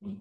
Assalamu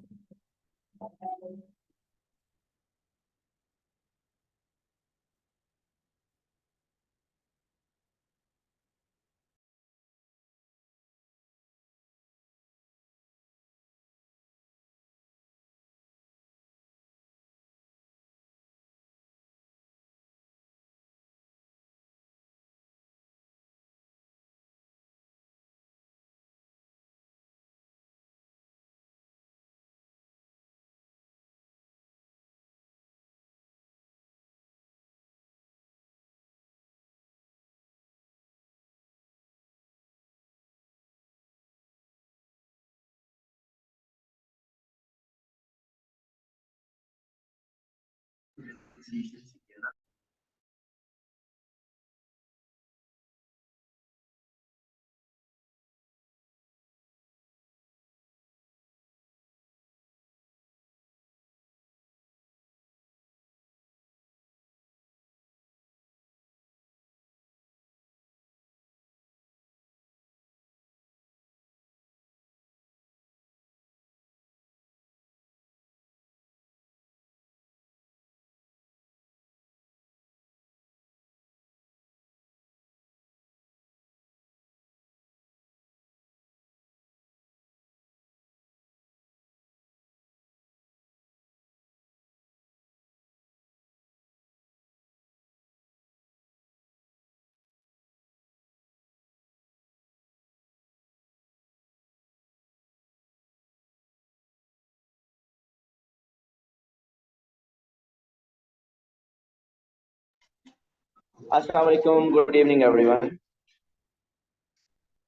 alaikum. Good evening, everyone.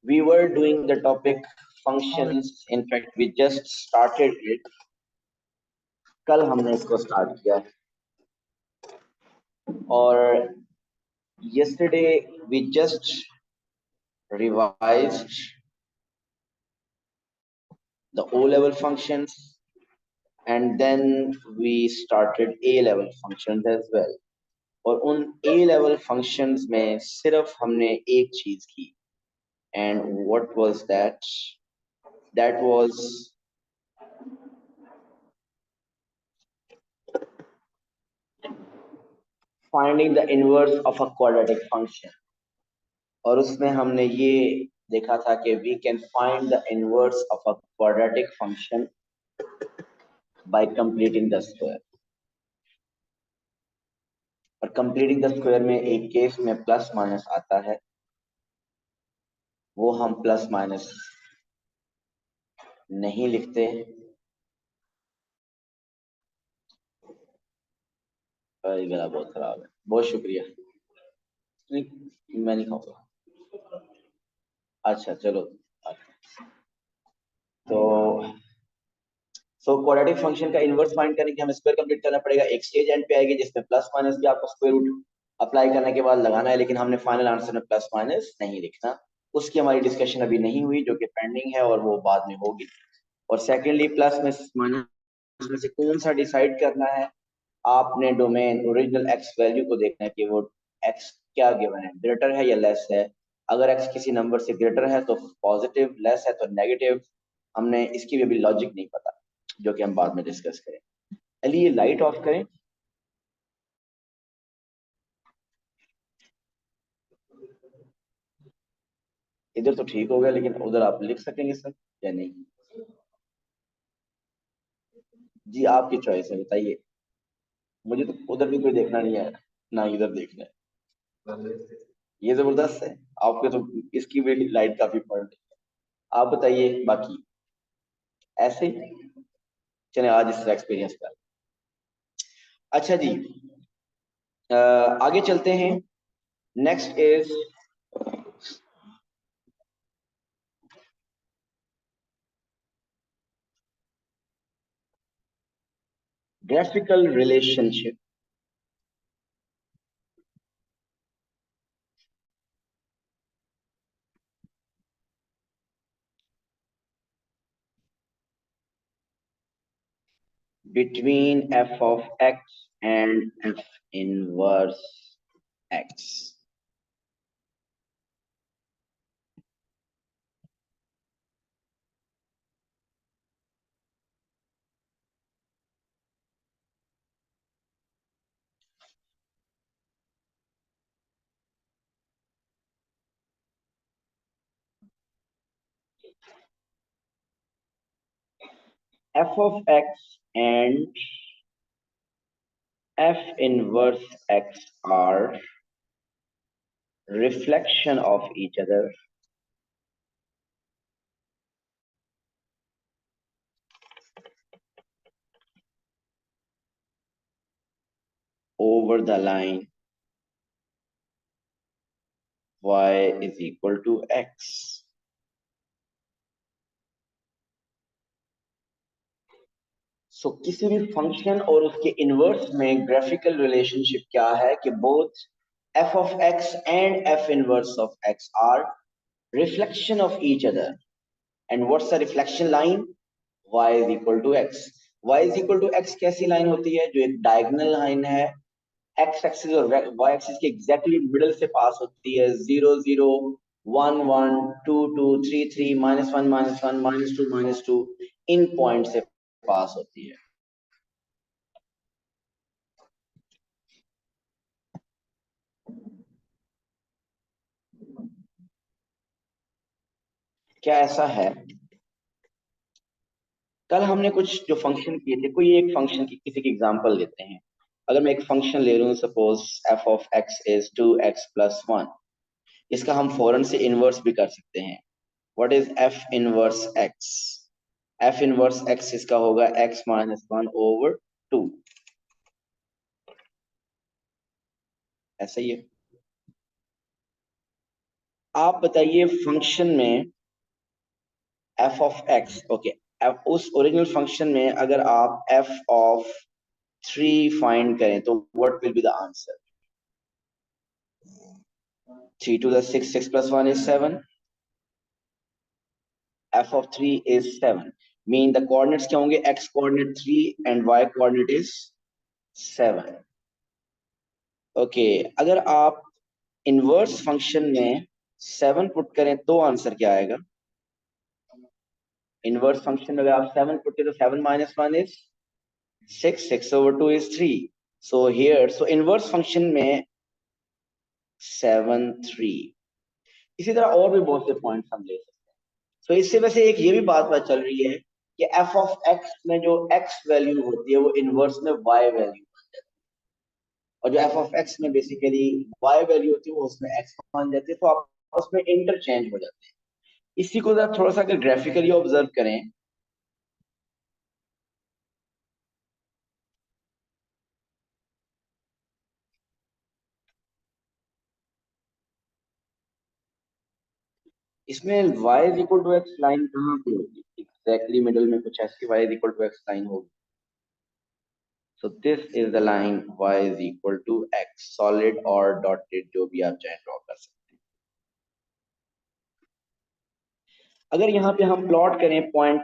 We were doing the topic functions. In fact, we just started it. कल हमने इसको start किया और yesterday we just revised the O-level functions and then we started A-level functions as well. और उन A-level functions में सिर्फ हमने एक चीज की and what was that? That was finding the inverse of a quadratic function. और उसमें हमने ये देखा था कि we can find the inverse of a quadratic function by completing the square. और completing the square में एक केस में प्लस माइनस आता है, वो हम प्लस माइनस नहीं लिखते। गला बहुत खराब है, बहुत शुक्रिया। मैं नहीं खाऊंगा। अच्छा चलो, तो क्वाड्रेटिक फंक्शन का इनवर्स फाइंड करने के हमें स्क्वायर कंप्लीट करना पड़ेगा। एक स्टेज एंड पे आएगी जिसमें प्लस माइनस भी आपको स्क्वायर रूट अप्लाई करने के बाद लगाना है, लेकिन हमने फाइनल आंसर में प्लस माइनस नहीं लिखना। उसकी हमारी डिस्कशन अभी नहीं हुई, जो कि पेंडिंग है और वो बाद में होगी। और सेकेंडली प्लस में माइनस में से कौन सा डिसाइड करना है, आपने डोमेन ओरिजिनल एक्स वैल्यू को देखना है कि वो एक्स क्या गिवन है, ग्रेटर है या लेस है। अगर एक्स किसी नंबर से ग्रेटर है तो पॉजिटिव, लेस है तो नेगेटिव। हमने इसकी भी अभी लॉजिक नहीं पता, जो कि हम बाद में डिस्कस करें। अली ये लाइट ऑफ करें। इधर तो ठीक हो गया, लेकिन उधर आप लिख सकेंगे सर या नहीं? जी आपकी चॉइस है, बताइए। मुझे तो उधर भी कोई देखना नहीं है, ना इधर देखना है। ये जबरदस्त है। आपके तो इसकी भी लाइट काफी पड़ रही है। आप बताइए बाकी। ऐसे ही चले आज इसका एक्सपीरियंस कर। अच्छा जी, आगे चलते हैं। Next is graphical relationship between f of x and f inverse x. f of x and f inverse x are reflection of each other over the line y is equal to x. सो किसी भी function और उसके inverse में graphical relationship क्या है कि both f of x and f inverse of x are reflection of each other. And what's the reflection line? y is equal to x. y is equal to x कैसी line होती है? जो एक diagonal line है x axis और y axis के exactly middle से पास होती है. 0 0 1 1 2 2 3 3 -1 -1 -2 -2 इन पॉइंट से पास होती है. क्या ऐसा है? कल हमने कुछ जो फंक्शन किए थे, कोई एक फंक्शन की किसी की एग्जांपल लेते हैं. अगर मैं एक फंक्शन ले लूं, suppose f of x is 2x plus 1, इसका हम फौरन से इनवर्स भी कर सकते हैं. What is f inverse x? f inverse x इसका होगा x minus 1 over 2. ऐसा ही है. आप बताइए फंक्शन में f of x, ओके, उस ओरिजिनल फंक्शन में अगर आप f of 3 फाइंड करें तो what will be the answer? 3 to the 6, 6 plus 1 is 7. f of 3 is 7. Mean the coordinates क्या होंगे? x coordinate 3 and y coordinate is 7. Okay, अगर आप इनवर्स फंक्शन में 7 पुट करें तो आंसर क्या आएगा? इनवर्स फंक्शन में अगर आप 7 पुट करें तो 7 minus 1 is 6. 6 over 2 is 3. So here, so inverse function में 7 3. इसी तरह और भी बहुत से पॉइंट्स हम ले सकते हैं. तो इससे वैसे एक ये भी बात पता चल रही है कि f of x में जो x वैल्यू होती है वो इनवर्स में y वैल्यू बन जाती है, और जो f of x में बेसिकली y वैल्यू होती है वो उसमें x बन जाती है. तो आप उसमें इंटरचेंज हो जाते हैं. इसी को जरा थोड़ा सा अगर ग्राफिकली ऑब्जर्व करें, इसमें y is equal to x line कहाँ पे होगी? एग्जैक्टली मिडल में कुछ ऐसी y is equal to x line होगी. So this is the line y is equal to x, solid और dotted जो भी आप चाहे ड्रॉ कर सकते हैं. अगर यहाँ पे हम प्लॉट करें पॉइंट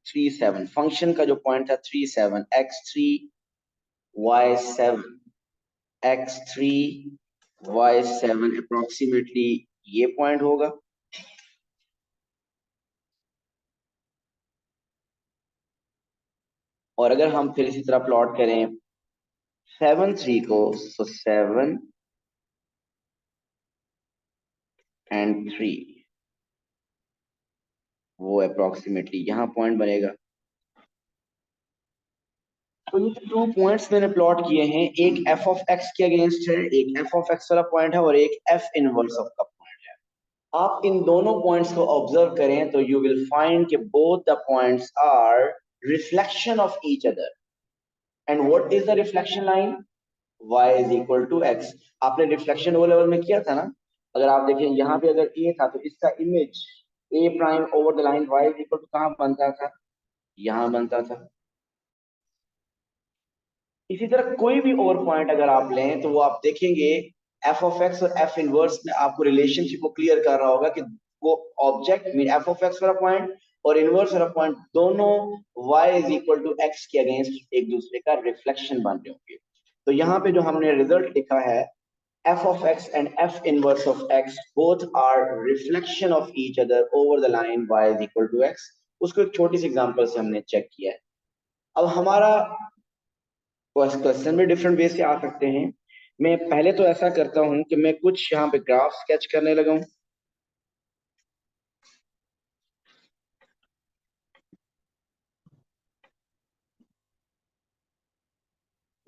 37 फंक्शन का जो पॉइंट था 37, x3 y7 x3 y7 approximately ये पॉइंट होगा. और अगर हम फिर इसी तरह प्लॉट करें 7 3 को, so 7 and 3 वो अप्रोक्सीमेटली यहाँ पॉइंट बनेगा. तो ये 2 पॉइंट्स मैंने प्लॉट किए हैं, एक f of x के अगेंस्ट है, एक f of x वाला पॉइंट है और एक f इनवर्स ऑफ का पॉइंट है. आप इन दोनों पॉइंट्स को ऑब्जर्व करें तो यू विल फाइंड कि both the points are reflection of each other. And what is the reflection line? y is equal to x. आपने रिफ्लेक्शन वो लेवल में किया था ना. अगर आप देखें यहाँ पे अगर a था तो इसका image a prime over the line y is equal to कहाँ बनता था? यहाँ बनता था. इसी तरह कोई भी और पॉइंट अगर आप लें तो वो आप देखेंगे f of x और f इनवर्स में आपको रिलेशनशिप को क्लियर कर रहा होगा कि वो object mean f of x वाला पॉइंट और इनवर्स वाला पॉइंट दोनों y is equal to x के अगेंस्ट एक दूसरे का रिफ्लेक्शन बन रहे होंगे. तो यहाँ पे जो हमने रिजल्ट लिखा है f of x and f inverse of x both are reflection of each other over the line y is equal to x. उसको एक छोटी सी एग्जांपल से हमने चेक किया है. अब हमारा क्वेश्चन में डिफरेंट वे से आ सकते हैं. मैं पहले तो ऐसा करता हूं कि मैं कुछ यहाँ पे ग्राफ स्केच करने लगा हूं.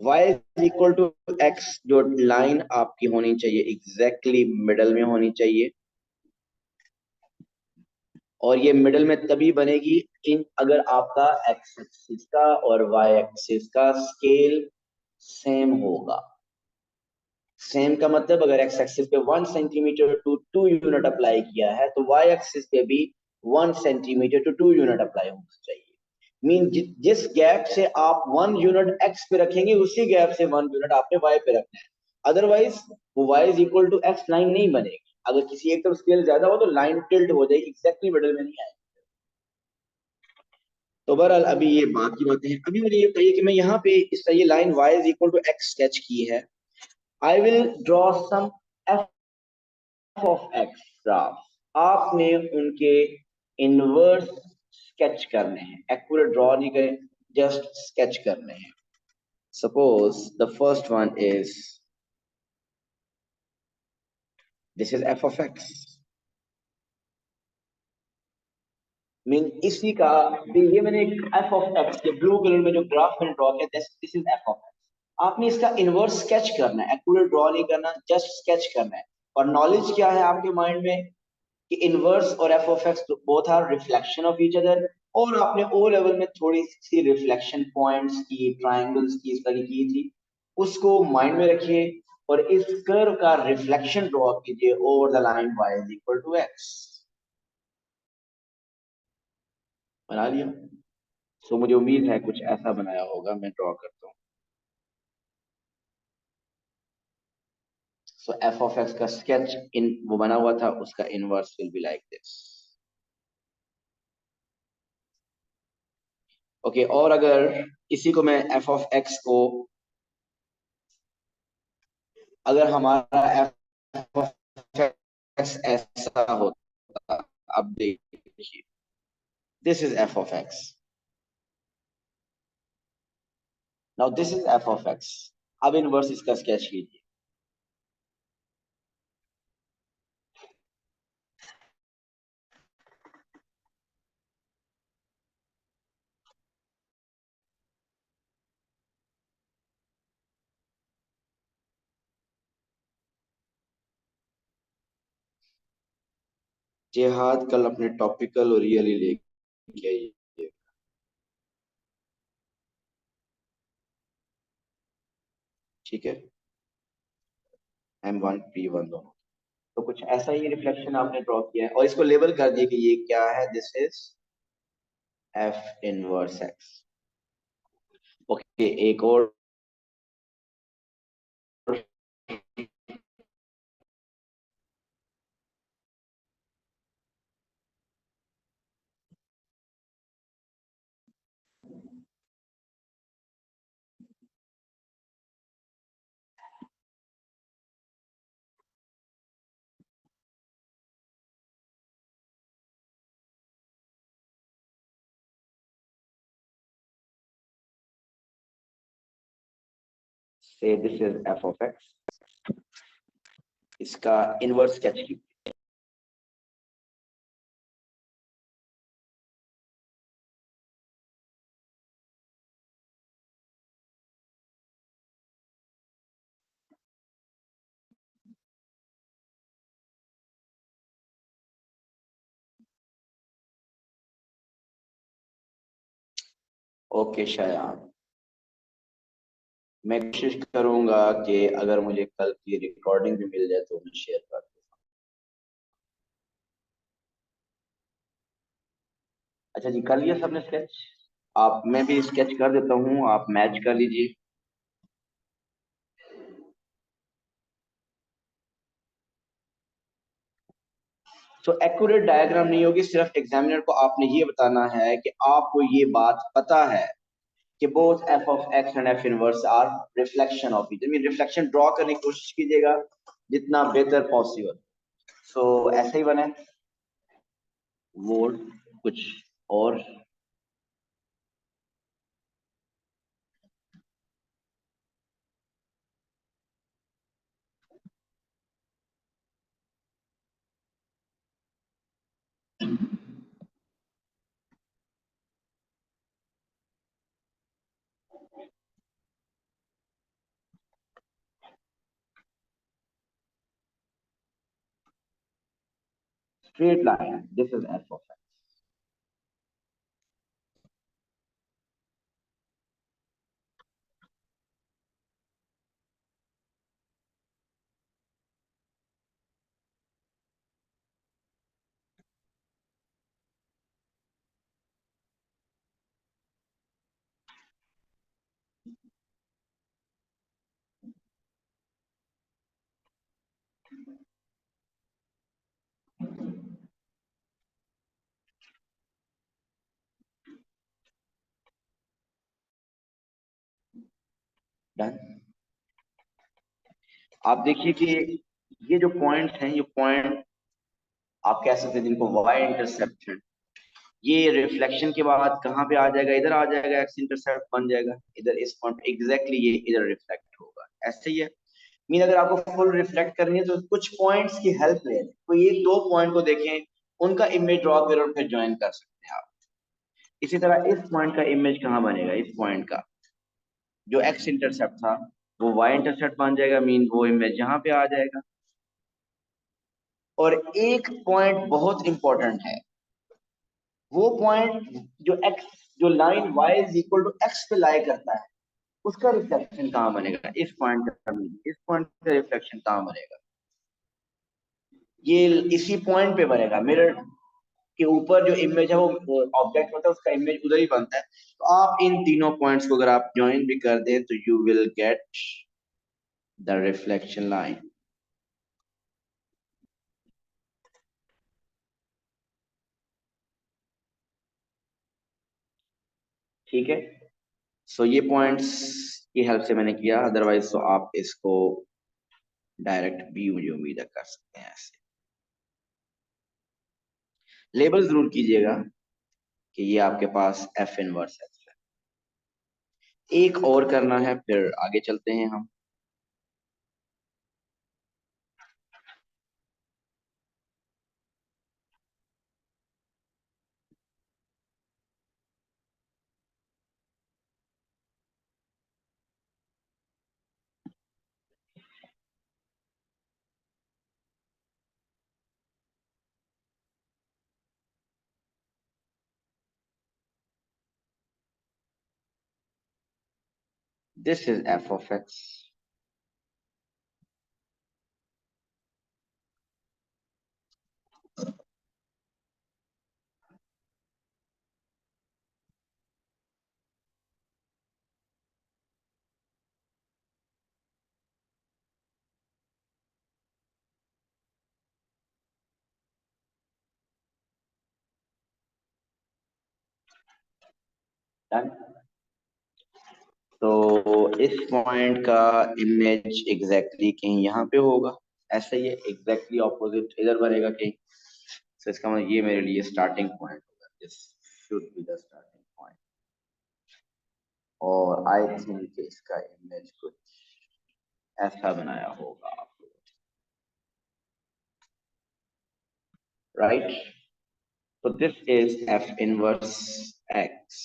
y is equal to x, जो लाइन आपकी होनी चाहिए एग्जैक्टली मिडल में होनी चाहिए, और ये मिडल में तभी बनेगी इन अगर आपका एक्स एक्सिस का और वाई एक्सिस का स्केल सेम होगा। सेम का मतलब अगर एक्स एक्सिस पे 1 सेंटीमीटर टू 2 यूनिट अप्लाई किया है तो वाई एक्सिस पे भी 1 सेंटीमीटर टू 2 यूनिट अप्लाई होना चाहिए। मीन जिस गैप से आप 1 यूनिट एक्स पे रखेंगे उसी गैप से 1 यूनिट आपने वाई पे रखना है, अदरवाइज वो y is equal to x line नहीं बनेगी। अगर किसी एक तरफ स्केल ज्यादा हो तो लाइन टिल्ट हो जाएगी, एग्जैक्टली मिडल में नहीं आएगी। तो बहरहाल अभी ये बात की बातें हैं। अभी मुझे ये बताइए कि मैं यहाँ पे इस तरह ये line y is equal to x sketch की है। I will draw some f of x graph. आपने उनके इनवर्स स्केच करने हैं, एक्यूरेट ड्रॉ नहीं करें, जस्ट स्केच करने हैं। Suppose the first one is this is f of x। Mean इसी का ये मैंने एक f ऑफ x के ब्लू कलर में जो ग्राफ मैंने ड्रॉ किया, this is f of x। आपने इसका इनवर्स स्केच करना है, एक्यूरेट ड्रॉ नहीं करना, जस्ट स्केच करना है। और नॉलेज क्या है आपके माइंड में कि इनवर्स और f of x both are reflection of each other. और आपने ओ लेवल में थोड़ी सी रिफ्लेक्शन पॉइंट्स की, ट्राइंगल्स की स्टडी की थी, उसको माइंड में रखिए और इस कर्व का रिफ्लेक्शन ड्रॉ कीजिए over the line y is equal to x। बना लिया? सो मुझे उम्मीद है कुछ ऐसा बनाया होगा, मैं ड्रॉ करता हूँ। सो एफ ऑफ एक्स का स्केच इन वो बना हुआ था, उसका inverse will be like this. Okay, और अगर इसी को मैं एफ ऑफ एक्स को, अगर हमारा एफ ऑफ एक्स ऐसा होता, अब देखिए this is F of x, now this is F of x. अब इनवर्स इसका स्केच कीजिए। जिहाद कल अपने टॉपिकल और रियली लेके आइए, ठीक है, M1 P1 दोनों। तो कुछ ऐसा ही रिफ्लेक्शन आपने ड्रॉ किया है और इसको लेबल कर दिया कि ये क्या है, this is f inverse x. Okay, एक और से this is F of x, इसका इनवर्स स्केच की। ओके शायान, मैं कोशिश करूंगा कि अगर मुझे कल की रिकॉर्डिंग भी मिल जाए तो मैं शेयर कर दूंगा। अच्छा जी, कर लिया सबने स्केच? आप, मैं भी स्केच कर देता हूँ, आप मैच कर लीजिए। तो एक्यूरेट डायग्राम नहीं होगी, सिर्फ एग्जामिनर को आपने ये बताना है कि आपको ये बात पता है कि both F of x and F inverse are reflection of each, mean reflection draw करने की कोशिश कीजिएगा जितना बेहतर पॉसिबल। सो ऐसे ही बने वो कुछ और। straight line. This is f of x. Done. आप देखिए कि ये जो पॉइंट्स हैं, ये पॉइंट आप कह सकते हैं जिनको वाई इंटरसेप्ट है, ये रिफ्लेक्शन के बाद कहाँ पे आ जाएगा, इधर आ जाएगा, एक्स इंटरसेप्ट बन जाएगा इधर, इस पॉइंट एग्जैक्टली ये इधर रिफ्लेक्ट होगा। ऐसे ही है मीन, अगर आपको फुल रिफ्लेक्ट करनी है तो कुछ पॉइंट्स की हेल्प लें। तो ये दो पॉइंट को देखें, उनका इमेज ड्रॉ करें और फिर ज्वाइन कर सकते हैं आप। इसी तरह इस पॉइंट का इमेज कहाँ बनेगा, इस पॉइंट का जो एक्स इंटरसेप्ट था वो वाई इंटरसेप्ट बन जाएगा, मीन वो इमेज यहाँ पे आ जाएगा। और एक पॉइंट बहुत इंपॉर्टेंट है, वो पॉइंट जो एक्स, जो line y is equal to x पे लाई करता है, उसका रिफ्लेक्शन कहाँ बनेगा, इस पॉइंट का, इस पॉइंट का रिफ्लेक्शन कहाँ बनेगा, ये इसी पॉइंट पे बनेगा। मिरर के ऊपर जो इमेज है वो ऑब्जेक्ट होता है, उसका इमेज उधर ही बनता है। तो आप इन तीनों पॉइंट्स को अगर आप ज्वाइन भी कर दें तो you will get the reflection line. ठीक है, सो ये पॉइंट्स की हेल्प से मैंने किया, अदरवाइज तो आप इसको डायरेक्ट भी मुझे उम्मीद कर सकते हैं। ऐसे लेबल जरूर कीजिएगा कि ये आपके पास एफ इनवर्स है। एक और करना है, फिर आगे चलते हैं हम। This is F of x. Done. तो इस पॉइंट का इमेज एग्जैक्टली कहीं यहाँ पे होगा, ऐसे ही एग्जैक्टली ऑपोजिट इधर बनेगा कहीं। तो इसका मतलब ये मेरे लिए स्टार्टिंग पॉइंट होगा, this should be the starting point. और आई थिंक इसका इमेज कुछ ऐसा बनाया होगा, right. So this is f inverse x.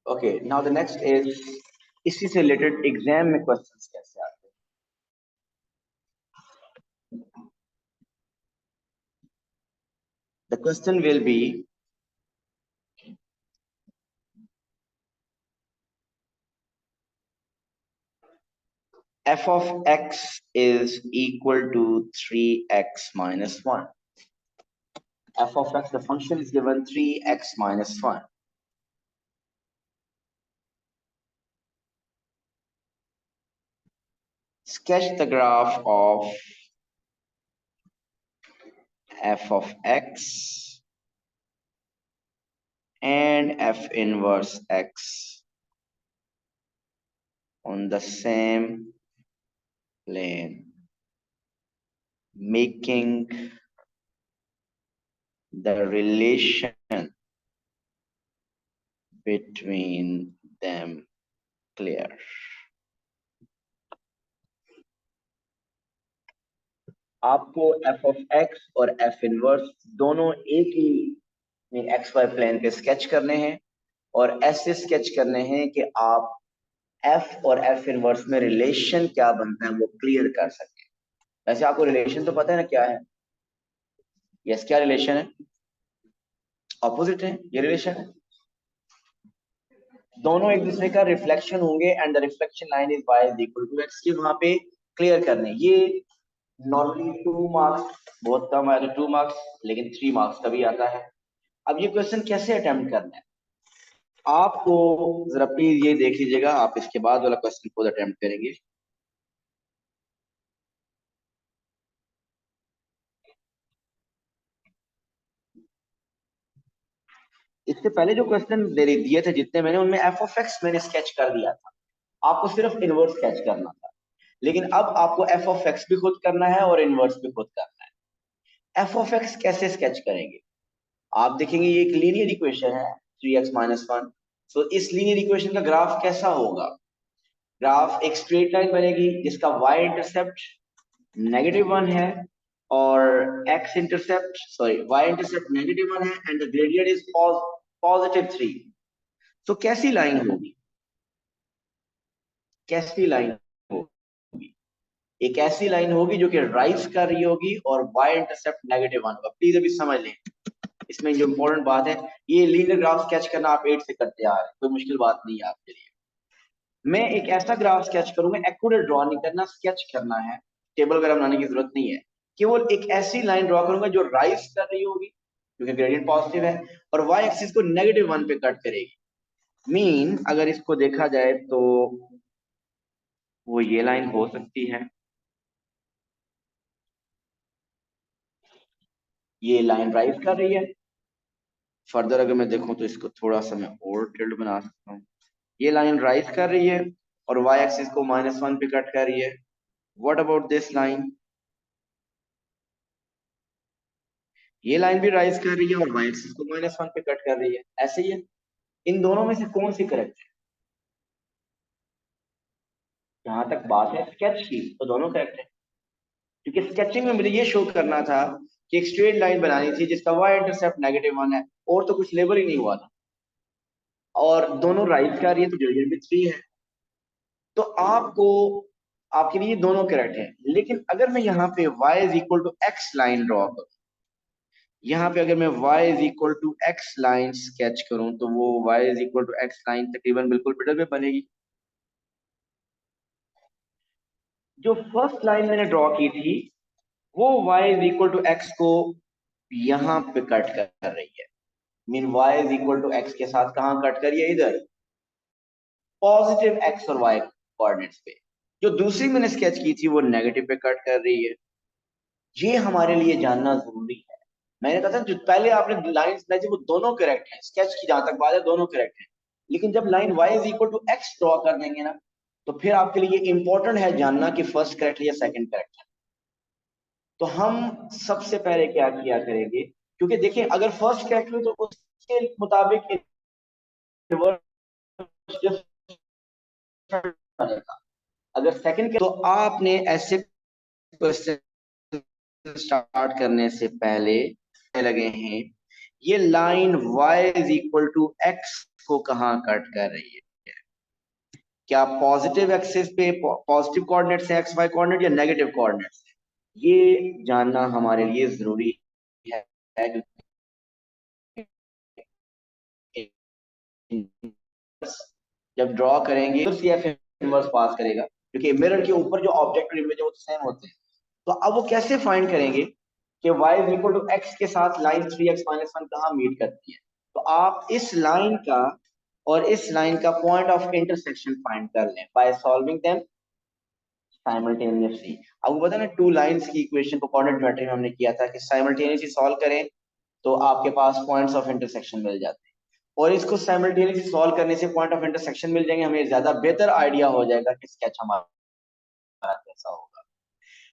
Okay, now the next is इसी से related एग्जाम में क्वेश्चंस कैसे आते हैं। The question will be f of x is equal to 3x minus 1. F of x, the function is given 3x minus 1. Sketch the graph of f of x and f inverse x on the same plane, making the relation between them clear. आपको f of x और f inverse दोनों एक ही x Y plane पे sketch करने हैं और ऐसे sketch करने हैं कि आप एफ और एफ इनवर्स में रिलेशन क्या बनता है वो क्लियर कर सके। वैसे आपको रिलेशन तो पता है ना क्या है? यस, क्या रिलेशन है? ऑपोजिट है, ये रिलेशन है। दोनों एक दूसरे का रिफ्लेक्शन होंगे and the reflection line is y is equal to x, ये वहां पे क्लियर करने। ये नॉर्मली 2 मार्क्स, बहुत कम आया तो 2 मार्क्स, लेकिन 3 मार्क्स का भी आता है। अब ये क्वेश्चन कैसे अटेम्प्ट करना है आपको, जरा प्लीज ये देख लीजिएगा, आप इसके बाद वाला क्वेश्चन खुद अटेम्प्ट करेंगे। इससे पहले जो क्वेश्चन दिए थे जितने मैंने, उनमें एफ ऑफ एक्स मैंने स्केच कर दिया था, आपको सिर्फ इनवर्स स्केच करना था। लेकिन अब आपको एफ ऑफ एक्स भी खुद करना है और इनवर्स भी खुद करना है। एफ ऑफ एक्स कैसे स्केच करेंगे? आप देखेंगे ये एक लीनियर इक्वेशन है 3x-1। सो इस लीनियर इक्वेशन का ग्राफ कैसा होगा? ग्राफ एक स्ट्रेट लाइन बनेगी जिसका y इंटरसेप्ट -1 है और x intercept sorry y intercept -1 है एंड द ग्रेडियंट इज +3। तो कैसी लाइन होगी? कैसी लाइन होगी? एक ऐसी लाइन होगी जो कि राइज कर रही होगी और y इंटरसेप्ट -1 होगा। प्लीज अभी समझ लें, इसमें जो इंपॉर्टेंट बात है, ये लीनियर ग्राफ स्केच करना आप 8 से करते आ रहे हैं, कोई मुश्किल बात नहीं है आपके लिए। मैं एक ऐसा ग्राफ स्केच करूंगा, एक्यूरेट ड्रॉ नहीं करना, स्केच करना है, टेबल वगैरह बनाने की जरूरत नहीं है। केवल एक ऐसी लाइन ड्रॉ करूंगा जो राइज कर रही होगी क्योंकि ग्रेडियंट पॉजिटिव है और वाई एक्सिस को -1 पे कट करेगी। मीन अगर इसको देखा जाए तो वो ये लाइन हो सकती है, ये लाइन राइज कर रही है। फर्दर अगर मैं देखूं तो इसको थोड़ा सा मैं और टिल्ड बना सकता हूँ, ये लाइन राइज कर रही है और वाई एक्सिस को -1 पे कट कर रही है। What about this line? ये लाइन भी राइज कर रही है और वाई एक्सिस को -1 पे कट कर रही है, ऐसे ही है। इन दोनों में से कौन सी करेक्ट है? जहां तक बात है स्केच की तो दोनों करेक्ट है, क्योंकि स्केचिंग में मुझे ये शो करना था कि एक स्ट्रेट लाइन बनानी थी जिसका वाई इंटरसेप्ट -1 है और तो कुछ लेबल ही नहीं हुआ था, और दोनों राइज कर रही है तो ग्रेडियंट भी 3 है। तो आपको, आपके लिए दोनों करेक्ट है। लेकिन अगर मैं यहाँ पे y is equal to x line draw करूं, यहाँ पे अगर मैं y is equal to x line sketch करूं तो वो y is equal to x line तकरीबन बिल्कुल मिडल में बनेगी। जो फर्स्ट लाइन मैंने ड्रॉ की थी वो y is equal to x को यहाँ पे कट कर रही है। Mean y is equal to x के साथ कहाँ कट करिए? इधर, पॉजिटिव x और y कोऑर्डिनेट्स पे। जो दूसरी मैंने स्केच की थी वो नेगेटिव पे कट कर रही है। ये हमारे लिए जानना जरूरी है। मैंने कहा था जो पहले आपने लाइंस बनाई थी वो दोनों करेक्ट है, स्केच की जहां तक बात है दोनों करेक्ट है। लेकिन जब line y is equal to x draw कर देंगे ना, तो फिर आपके लिए इंपॉर्टेंट है जानना कि फर्स्ट करेक्ट है या सेकंड करेक्ट है। तो हम सबसे पहले क्या किया करेंगे, क्योंकि देखिए अगर फर्स्ट करेक्ट हो तो उसके मुताबिक रिवर्स, अगर सेकंड तो आपने ऐसे क्वेश्चन स्टार्ट करने से पहले लगे हैं ये line y is equal to x को कहाँ कट कर रही है? क्या पॉजिटिव एक्सिस पे पॉजिटिव कोऑर्डिनेट्स है एक्स वाई कोऑर्डिनेट या नेगेटिव कोऑर्डिनेट्स है? ये जानना हमारे लिए जरूरी है, जब ड्रॉ करेंगे तो सी एफ इनवर्स पास करेगा क्योंकि मिरर के ऊपर जो ऑब्जेक्ट इमेज है वो तो सेम होते हैं। तो अब वो कैसे फाइंड करेंगे कि y is equal to x के साथ लाइन 3x-1 कहाँ मीट करती है? तो आप इस लाइन का और इस लाइन का पॉइंट ऑफ इंटरसेक्शन फाइंड कर लें बाय सॉल्विंग देम साइमल्टेनियसली। आपको पता है ना, टू लाइंस की इक्वेशन को कोऑर्डिनेट ज्योमेट्री में हमने किया था कि साइमल्टेनियसली सॉल्व करें तो आपके पास पॉइंट्स ऑफ इंटरसेक्शन मिल जाते हैं, और इसको साइमल्टेनियसली सॉल्व करने से पॉइंट ऑफ इंटरसेक्शन मिल जाएंगे, हमें ज्यादा बेहतर आइडिया हो जाएगा कि स्केच हमारा कैसा होगा।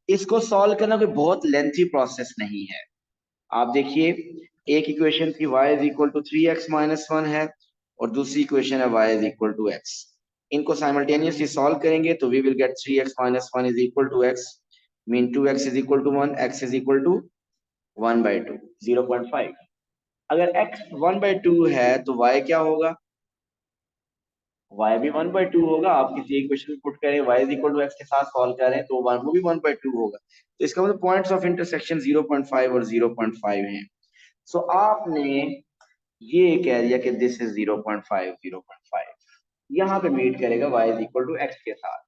इसको सॉल्व करना कोई बहुत लेंथी प्रोसेस नहीं है। आप देखिए, एक इक्वेशन थी y is equal to 3x-1 है और दूसरी इक्वेशन है y is equal to x। इनको साइमल्टेनियसली सॉल्व करेंगे तो we will get 3x-1 is equal to x, mean 2x is equal to 1, x is equal to 1/2, 0.5। अगर x 1/2 है तो y क्या होगा? y भी 1/2 होगा। आप किसी इक्वेशन पुट करें y is equal to x के साथ सॉल्व करें तो वो भी 1/2 होगा। तो इसका मतलब पॉइंट्स ऑफ इंटरसेक्शन 0.5 और 0.5 हैं। सो आपने ये कह दिया कि दिस इज 0.5 0.5 यहाँ पे मीट करेगा y is equal to x के साथ।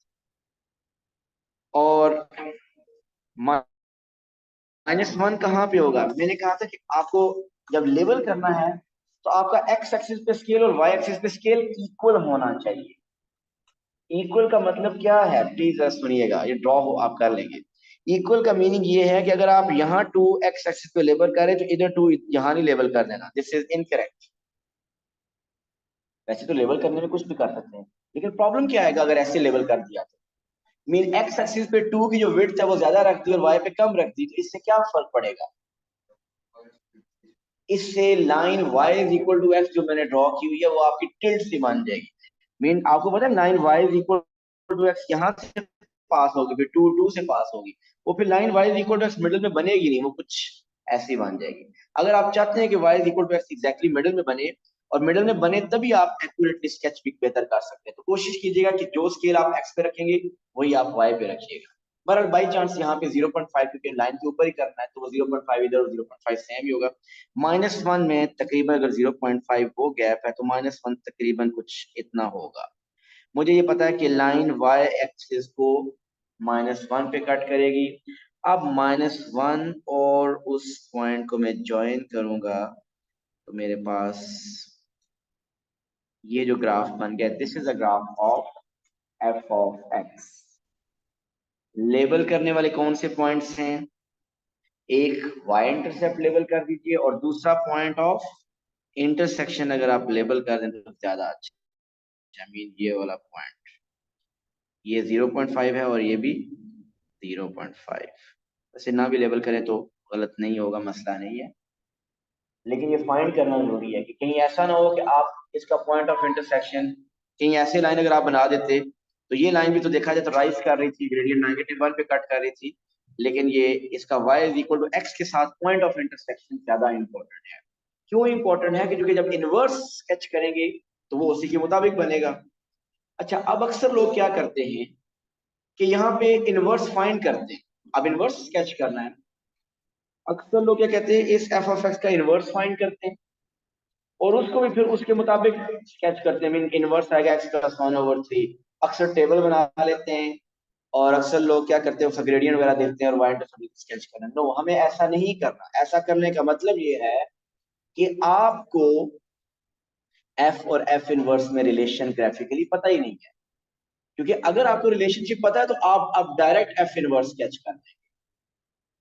और -1 कहाँ पे होगा? मैंने कहा था कि आपको जब लेवल करना है तो आपका x एक्सिस पे स्केल और y एक्सिस पे स्केल इक्वल होना चाहिए। इक्वल का मतलब क्या है, प्लीज सुनिएगा, ये ड्रॉ हो आप कर लेंगे। इक्वल का मीनिंग ये है कि अगर आप यहाँ 2 x एक्सिस पे लेबल करें तो इधर 2 यहाँ नहीं लेबल कर देना, दिस इज इनकरेक्ट। वैसे तो लेबल करने में कुछ भी कर सकते हैं, लेकिन प्रॉब्लम क्या आएगा अगर ऐसे लेबल कर दिया तो? मीन एक्स एक्सिस पे 2 की जो विड्थ है वो ज्यादा रख दी और वाई पे कम रख दी, तो इससे क्या फर्क पड़ेगा? इससे line y is equal to x जो मैंने ड्रॉ की हुई है वो आपकी टिल्ट से बन जाएगी। मीन आपको पता है line y is equal to x यहाँ से पास होगी, फिर 2 से पास होगी, वो फिर line y is equal to x middle में बनेगी नहीं, वो कुछ ऐसी बन जाएगी। अगर आप चाहते हैं कि y is equal to x exactly middle में बने, और मिडिल में बने तभी आप एक्यूरेटली स्केच पिक बेहतर कर सकते हैं, तो कोशिश कीजिएगा कि जो स्केल आप x पे रखेंगे वही आप y पे रखिएगा। बहरहाल बाई चांस यहाँ पे 0.5 क्योंकि लाइन के ऊपर ही करना है तो वो 0.5 इधर और 0.5 सेम ही होगा। -1 में तकरीबन अगर 0.5 वो गैप है तो -1 तकरीबन कुछ इतना होगा। मुझे ये पता है कि लाइन y एक्सिस को -1 पे कट करेगी। अब -1 और उस पॉइंट को मैं ज्वाइन करूंगा तो मेरे पास ये जो ग्राफ बन गया, this is a graph of f of x। Label करने वाले कौन से पॉइंट्स हैं? एक y इंटरसेप्ट लेबल कर दीजिए और दूसरा पॉइंट ऑफ इंटरसेक्शन अगर आप लेबल कर दें तो ज्यादा अच्छा। मीन ये वाला पॉइंट, ये 0.5 है और ये भी 0.5। वैसे ना भी लेबल करें तो गलत नहीं होगा, मसला नहीं है, लेकिन ये फाइंड करना जरूरी है कि कहीं ऐसा ना हो कि आप इसका पॉइंट ऑफ इंटरसेक्शन कहीं ऐसे लाइन अगर आप बना देते तो ये लाइन भी तो देखा जाए तो राइज कर रही थी, ग्रेडियंट -1 पे कट कर रही थी, लेकिन ये इसका y is equal to x के साथ पॉइंट ऑफ इंटरसेक्शन ज्यादा इंपॉर्टेंट है। क्यों इंपॉर्टेंट है? क्योंकि जब इनवर्स स्केच करेंगे तो वो उसी के मुताबिक बनेगा। अच्छा, अब अक्सर लोग क्या करते हैं कि यहाँ पे इनवर्स फाइंड करते हैं। अब इनवर्स स्केच करना है, अक्सर लोग क्या कहते हैं, इस एफ ऑफ एक्स का इनवर्स फाइंड करते हैं और उसको भी फिर उसके मुताबिक स्केच करते हैं। मीन इनवर्स आएगा एक्स प्लस 1/3। अक्सर टेबल बना लेते हैं और अक्सर लोग क्या करते हैं उसका ग्रेडियंट वगैरह देखते हैं और वाई इंटरसेप्ट स्केच करना। नो, हमें ऐसा नहीं करना। ऐसा करने का मतलब ये है कि आपको एफ और एफ इनवर्स में रिलेशन ग्राफिकली पता ही नहीं है, क्योंकि अगर आपको रिलेशनशिप पता है तो आप अब डायरेक्ट एफ इनवर्स स्केच कर देंगे।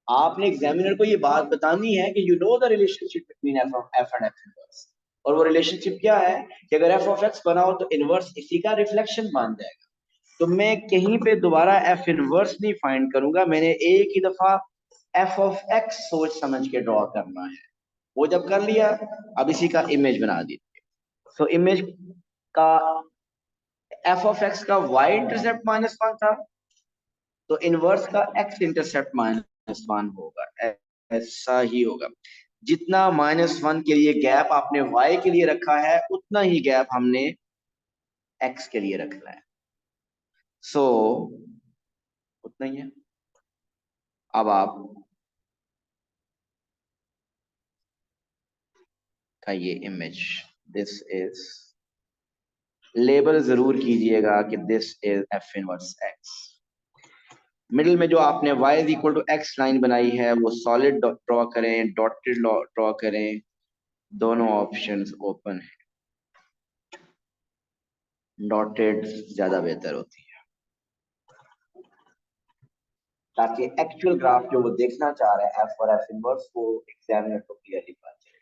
आपने एग्जामिनर को ये बात बतानी है कि you know the relationship between F and F inverse, और वो रिलेशनशिप क्या है कि अगर एफ ऑफ एक्स बनाओ तो इनवर्स इसी का रिफ्लेक्शन मान जाएगा। तो मैं कहीं पे दोबारा एफ इनवर्स नहीं फाइंड करूंगा, मैंने एक ही दफा एफ ऑफ एक्स सोच समझ के ड्रॉ करना है। वो जब कर लिया, अब इसी का इमेज बना दीजिए। सो इमेज का एफ ऑफ एक्स का वाई इंटरसेप्ट -1 था, तो इनवर्स का एक्स इंटरसेप्ट -1 होगा। ऐसा ही होगा। जितना -1 के लिए गैप आपने वाई के लिए रखा है उतना ही गैप हमने एक्स के लिए रखना है। सो उतना ही है। अब आप का ये इमेज, दिस इज, लेबल जरूर कीजिएगा कि this is f inverse x. Middle में जो आपने y is equal to x line बनाई है वो सॉलिड ड्रॉ करें, डॉटेड ड्रॉ करें, दोनों ऑप्शंस ओपन है। डॉटेड ज्यादा बेहतर होती है ताकि एक्चुअल ग्राफ जो वो देखना चाह रहे हैं एफ और एफ इनवर्स को एग्जामिनर को क्लियरली पता चले।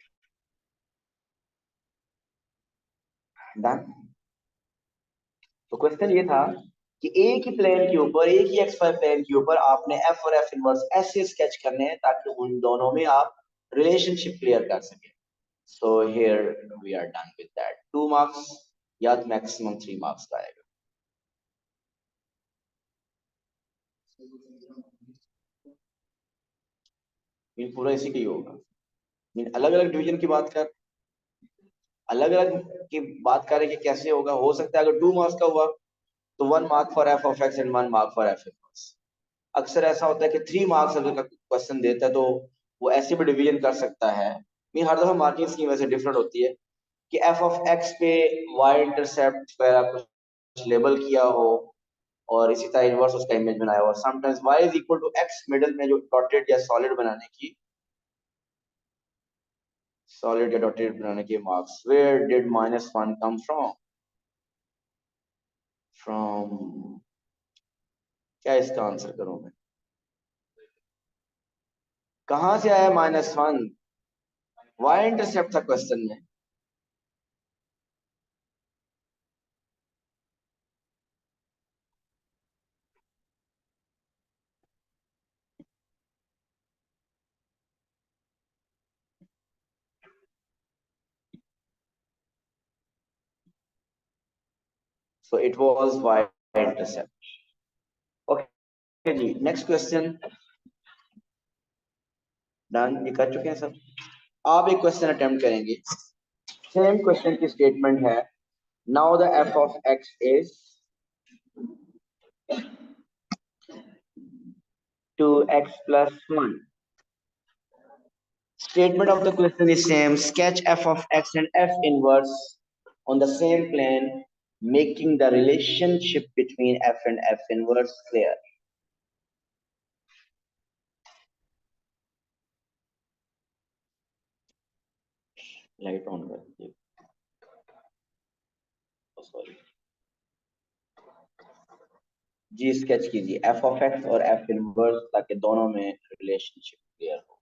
डन। तो क्वेश्चन ये था कि एक ही प्लेन के ऊपर, एक ही एक्स वाई प्लेन के ऊपर आपने एफ और एफ इनवर्स ऐसे स्केच करने हैं ताकि उन दोनों में आप रिलेशनशिप क्लियर कर सके। So here we are done with that. 2 marks या मैक्सिमम 3 मार्क्स का आएगा। मीन पूरा इसी का ही होगा। मीन अलग अलग डिवीजन की बात कर, अलग अलग की बात करें कि कैसे होगा, हो सकता है अगर 2 मार्क्स का हुआ तो 1 mark for F of x and 1 mark for F inverse. अक्सर ऐसा होता है कि 3 मार्क्स अगर का क्वेश्चन देता है तो वो ऐसे भी डिवीजन कर सकता है। नहीं, हर दफा मार्किंग स्कीम वैसे डिफरेंट होती है कि एफ ऑफ एक्स पे वाई इंटरसेप्ट वगैरह कुछ लेबल किया हो और इसी तरह इनवर्स उसका इमेज बनाया हो, और sometimes y is equal to x middle में जो डॉटेड या सॉलिड या डॉटेड बनाने के marks. Where did -1 come from? From क्या इसका आंसर करूं मैं? कहां से आया -1? वाई इंटरसेप्ट था क्वेश्चन में। So it was y intercept. Okay जी, नेक्स्ट क्वेश्चन। डन, ये कर चुके हैं सब। आप एक क्वेश्चन अटेम्प्ट करेंगे। सेम क्वेश्चन की स्टेटमेंट है, now the f of x is 2x+1। Statement of the question is same. Sketch f of x and f inverse on the same plane, making the relationship between f and f inverse clear. Light on कर दीजिए। Sorry जी, sketch कीजिए f of x और f inverse ताकि दोनों में relationship clear हो।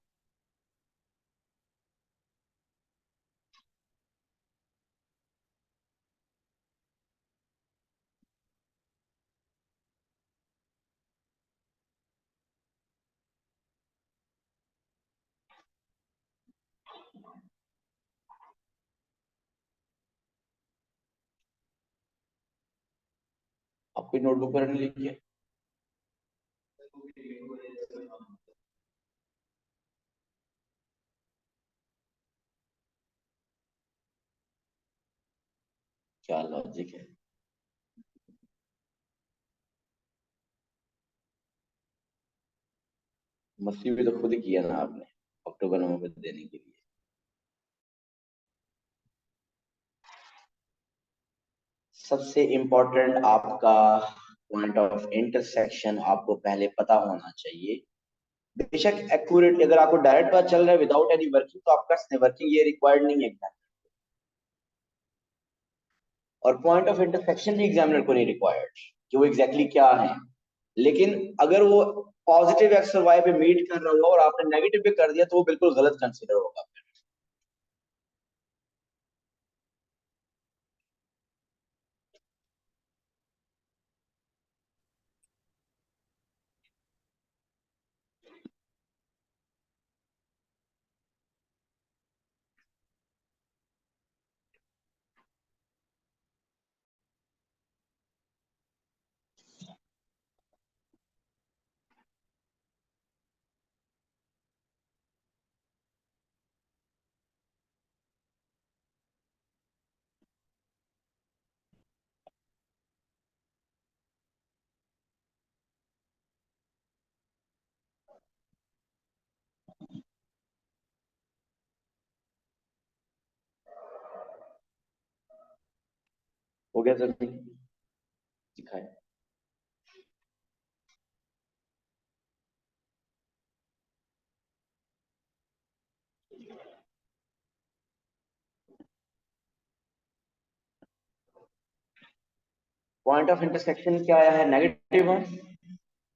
आपकी notebook पर नहीं लिखिए। क्या लॉजिक है? मस्ती भी तो खुद ही किया ना आपने अक्टूबर नवंबर देने के लिए। सबसे इम्पोर्टेंट आपका पॉइंट ऑफ इंटरसेक्शन आपको पहले पता होना चाहिए। बेशक एक्यूरेट, अगर आपको डायरेक्ट पता चल रहा है विदाउट एनी वर्किंग तो आपका वर्किंग ये रिक्वायर्ड नहीं है एग्जाम, और पॉइंट ऑफ इंटरसेक्शन भी एग्जामिनर को नहीं रिक्वायर्ड कि वो एग्जैक्टली क्या है। लेकिन अगर वो पॉजिटिव एक्स और वाई पे मीट कर रहा होगा और आपने नेगेटिव पे कर दिया तो वो बिल्कुल गलत कंसिडर होगा। हो गया सर? दिखाए पॉइंट ऑफ इंटरसेक्शन क्या आया है? -1,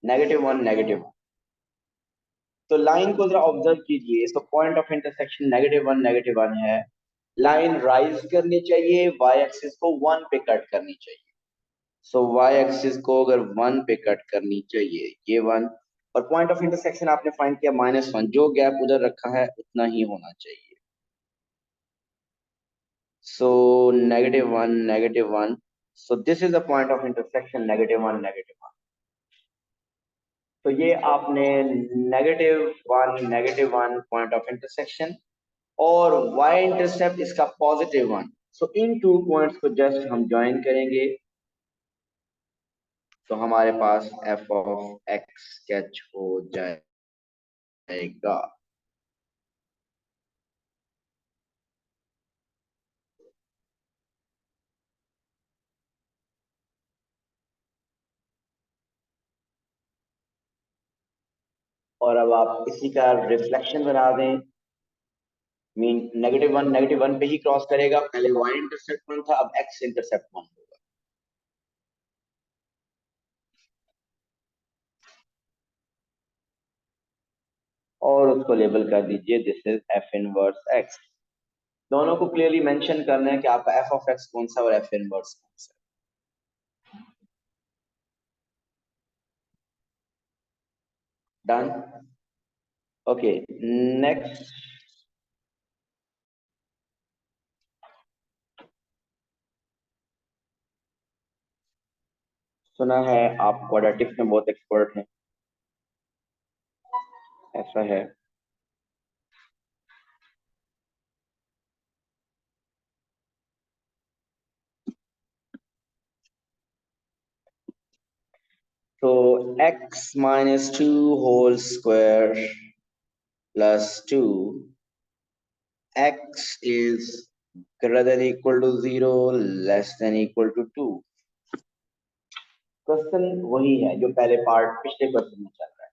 -1, -1। तो लाइन को जरा ऑब्जर्व कीजिए। तो पॉइंट ऑफ इंटरसेक्शन -1, -1 है। लाइन राइज करनी चाहिए, वाई एक्सिस को 1 पे कट करनी चाहिए। सो वाई एक्सिस को अगर 1 पे कट करनी चाहिए, ये 1, और पॉइंट ऑफ इंटरसेक्शन आपने फाइंड किया -1, जो गैप उधर रखा है उतना ही होना चाहिए। सो -1, -1। So this is the point of intersection -1, -1। तो ये आपने -1, -1 पॉइंट ऑफ इंटरसेक्शन, और y इंटरसेप्ट इसका +1 सो इन 2 पॉइंट्स को जस्ट हम ज्वाइन करेंगे तो हमारे पास एफ ऑफ एक्स स्केच हो जाएगा। और अब आप इसी का रिफ्लेक्शन बना दें, मीन -1 पे ही क्रॉस करेगा। पहले y इंटरसेप्ट 1 था, अब x इंटरसेप्ट 1 होगा। और उसको लेबल कर दीजिए this is f inverse x। दोनों को क्लियरली मेंशन करना है कि आपका f ऑफ x कौन सा और f इनवर्स कौन सा। डन। Okay, next. सुना है आप क्वाड्रेटिक्स में बहुत एक्सपर्ट हैं, ऐसा है? तो x minus 2 whole square plus 2, x is greater than equal to 0, less than equal to 2। Question वही है जो पहले पार्ट पिछले क्वेश्चन में चल रहा है।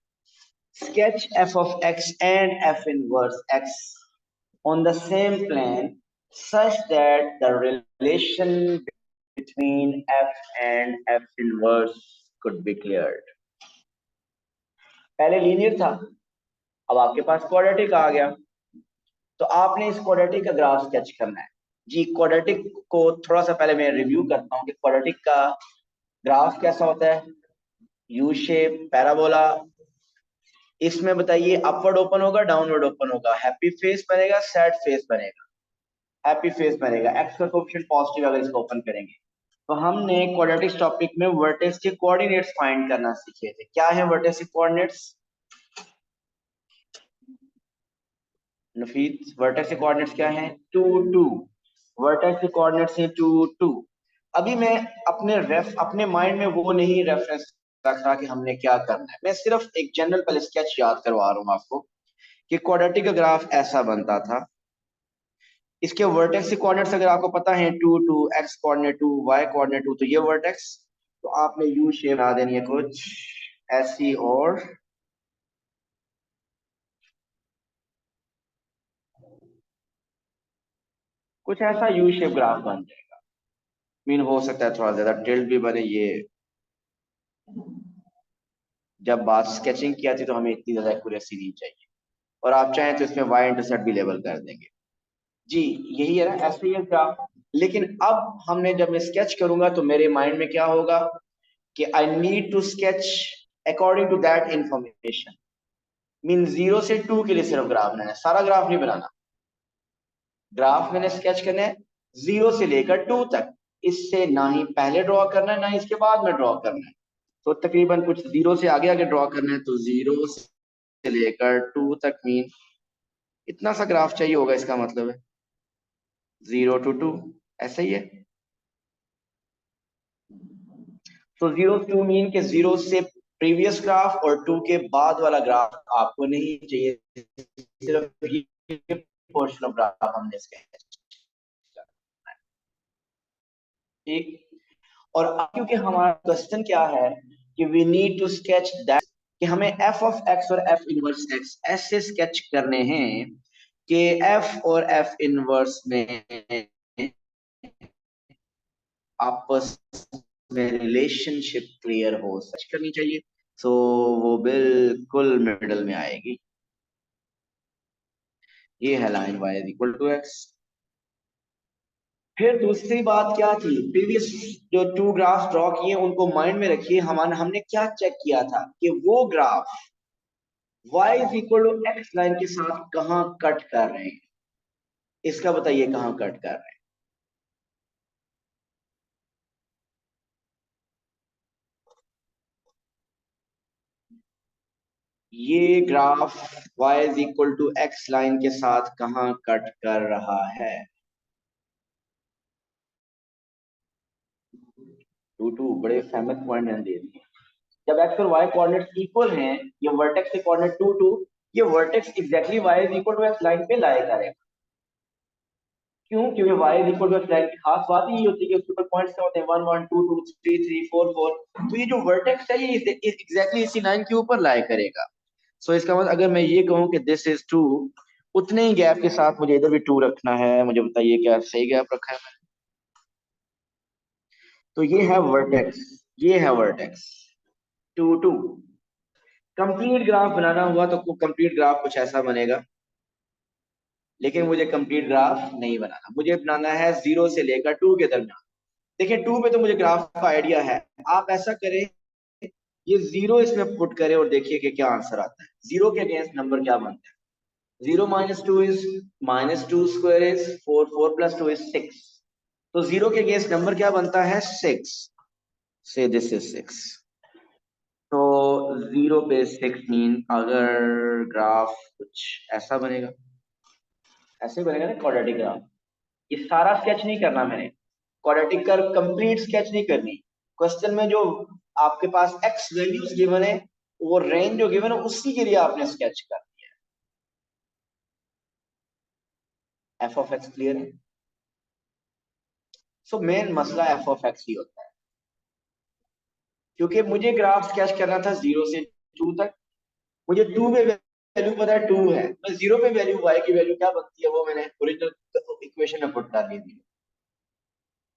Sketch f of x and f inverse x on the same plane such that the relation between f and f inverse could be cleared। पहले लीनियर था, अब आपके पास क्वाड्रेटिक आ गया, तो आपने इस क्वाड्रेटिक का ग्राफ स्केच करना है। जी, क्वाड्रेटिक को थोड़ा सा पहले मैं रिव्यू करता हूँ कि क्वाड्रेटिक का ग्राफ कैसा होता है। U shape, parabola. इसमें बताइए अपवर्ड ओपन होगा, डाउनवर्ड ओपन होगा, हैप्पी फेस बनेगा, सैड फेस बनेगा। हैप्पी फेस बनेगा, एक्स का कोएफिशिएंट पॉजिटिव अगर इसको ओपन करेंगे। तो हमने क्वाड्रेटिक्स टॉपिक में वर्टेक्स के कोऑर्डिनेट्स फाइंड करना सीखे थे। क्या है वर्टेक्स के कोऑर्डिनेट्स? नफीस, वर्टेक्स के कोऑर्डिनेट्स क्या हैं? 2 2। वर्टेक्स के कोऑर्डिनेट्स हैं 2 2। अभी मैं अपने माइंड में वो नहीं रेफरेंस रख रहा कि हमने क्या करना है, मैं सिर्फ एक जनरल पहले स्केच याद करवा रहा हूँ आपको कि क्वाड्रेटिक का ग्राफ ऐसा बनता था। इसके वर्टेक्स के कोऑर्डिनेट्स अगर आपको पता है 2 2, x कोऑर्डिनेट 2, y कोऑर्डिनेट 2, तो ये वर्टेक्स, तो आपने यू शेप बना देनी है कुछ ऐसी, और कुछ ऐसा यू शेप ग्राफ बन जाएगा। मीन हो सकता है थोड़ा ज्यादा टिल्ट भी बने। ये जब बात स्केचिंग की आती है तो हमें इतनी ज्यादा एक्यूरेसी नहीं चाहिए, और आप चाहें तो इसमें y इंटरसेप्ट भी लेबल कर देंगे। जी, यही है ना, ऐसे ही है ग्राफ। लेकिन अब हमने जब मैं स्केच करूंगा तो मेरे माइंड में क्या होगा कि I need to sketch according to that information. Mean 0 से 2 के लिए सिर्फ ग्राफ बनाना है, सारा ग्राफ नहीं बनाना। ग्राफ मैंने स्केच करना है 0 से लेकर 2 तक। इससे ना ही पहले ड्रॉ करना है ना ही इसके बाद में ड्रॉ करना है। तो तकरीबन कुछ 0 से आगे आगे ड्रॉ करना है, तो 0 से लेकर 2 तक, मीन इतना सा ग्राफ चाहिए होगा। इसका मतलब है 0 to 2, ऐसा ही है। तो 0 to 2 मीन के 0 से प्रीवियस ग्राफ और 2 के बाद वाला ग्राफ आपको नहीं चाहिए, सिर्फ ये पोर्शन ऑफ ग्राफ हमने स्केच करना है। ठीक। और अब क्योंकि हमारा क्वेश्चन क्या है कि we need to sketch that, कि हमें एफ ऑफ एक्स और एफ इनवर्स एक्स ऐसे स्केच करने हैं कि एफ और एफ इनवर्स में आपस में रिलेशनशिप क्लियर हो, सच करनी चाहिए। सो वो बिल्कुल मिडल में आएगी। ये है line y is equal to x. फिर दूसरी बात क्या थी, प्रीवियस जो 2 ग्राफ ड्रॉ किए उनको माइंड में रखिए। हमने क्या चेक किया था कि वो graph y is equal to x line के साथ कहां कट कर रहे हैं। इसका बताइए कहां कट कर रहे हैं। ये graph y is equal to x line के साथ कहां कट कर रहा है? 2 बड़े फेमस पॉइंट मैंने दे दिए। जब एक्स और वाई कोऑर्डिनेट्स इक्वल हैं, ये वर्टेक्स के कोऑर्डिनेट 2 ये vertex exactly y is equal to x line पे लाया करेगा। क्यों? क्योंकि y is equal to x line की खास बात ही होती है कि उसके ऊपर पॉइंट्स क्या होते हैं 1 1 2 2 3 3 4 4। तो ये जो वर्टेक्स है ये एग्जैक्टली इसी लाइन के ऊपर लाया करेगा। सो इसका मतलब अगर मैं ये कहूं कि दिस इज 2, उतने ही गैप के साथ मुझे इधर भी 2 रखना है। मुझे बताइए क्या सही गैप रखा है? तो ये है वर्टेक्स, ये है वर्टेक्स 2 2। कंप्लीट ग्राफ बनाना हुआ तो कंप्लीट ग्राफ कुछ ऐसा बनेगा, लेकिन मुझे कंप्लीट ग्राफ नहीं बनाना, मुझे बनाना है 0 से लेकर 2 के दरमियान। देखिए 2 पे तो मुझे ग्राफ का आइडिया है। आप ऐसा करें, ये 0 इसमें पुट करें और देखिए कि क्या आंसर आता है। 0 के अगेंस्ट नंबर क्या बनता है? 0 minus 2 is -2 square is 4, 4 plus 2 is 6। तो 0 के अगेंस्ट नंबर क्या बनता है? 6। से दिस इज 6। तो 0 पे 6 मीन अगर ग्राफ कुछ ऐसा बनेगा, ऐसे बनेगा ना क्वाड्रेटिक ग्राफ। ये सारा स्केच नहीं करना मैंने, क्वाड्रेटिक का कंप्लीट स्केच नहीं करनी। क्वेश्चन में जो आपके पास एक्स वैल्यूज गिवन है, वो रेंज जो गिवन है उसी के लिए आपने स्केच कर दिया है। एफ ऑफ एक्स क्लियर है? सो मेन मसला एफ ऑफ एक्स ही होता है, क्योंकि मुझे ग्राफ स्केच करना था 0 से 2 तक। मुझे 2 में वैल्यू पता है 2 है, मैं 0 पे वैल्यू y की वैल्यू क्या बनती है वो मैंने ओरिजिनल इक्वेशन में पुट कर दी थी।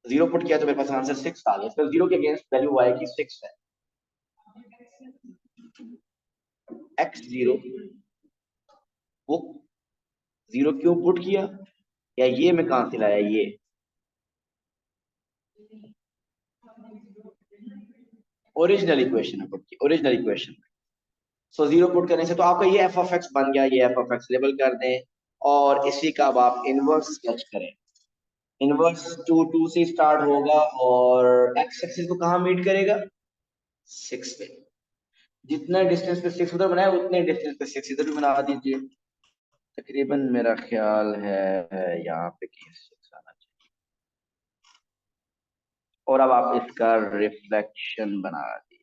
0 पुट किया तो मेरे पास आंसर 6 आ गया। तो 0 के अगेंस्ट वैल्यू y की 6 है। x0 वो 0 क्यों पुट किया, या ये मैं कहां से लाया? ये ओरिजिनल इक्वेशन में पुट किया, ओरिजिनल इक्वेशन में। सो 0 पुट करने से तो आपका ये एफ ऑफ एक्स बन गया। ये एफ ऑफ एक्स लेबल कर दें और इसी का अब आप इनवर्स स्केच करें। इनवर्स 2 2 से स्टार्ट होगा और एक्स एक्सिस को कहां मीट करेगा? 6 पे। जितना डिस्टेंस पे 6 उधर बनाया उतने डिस्टेंस पे 6 इधर भी बना दीजिए। तकरीबन मेरा ख्याल है यहाँ पे कि 6 आना चाहिए। और अब आप इसका रिफ्लेक्शन बना दीजिए।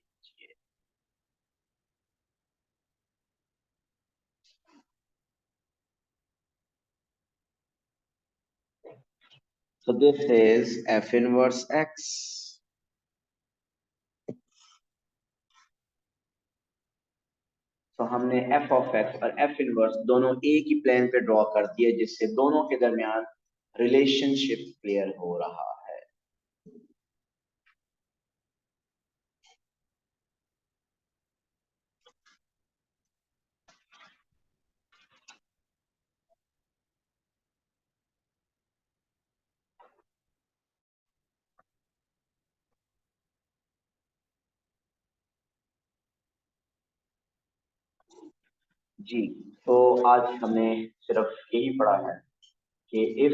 So this is f inverse x। तो हमने f ऑफ x और f इनवर्स दोनों एक ही प्लेन पे ड्रॉ कर दिए, जिससे दोनों के दरमियान रिलेशनशिप क्लियर हो रहा है। जी, तो आज हमने सिर्फ यही पढ़ा है कि इफ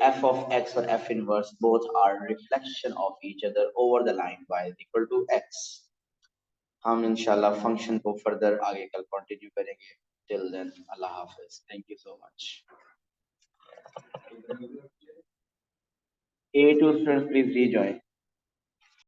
f of x और f inverse both are reflection of each other over the line y is equal to x। हम इंशाल्लाह फंक्शन को फर्दर आगे कल कंटिन्यू करेंगे। टिल देन अल्लाह हाफिज, thank you so much. A2 students please rejoin।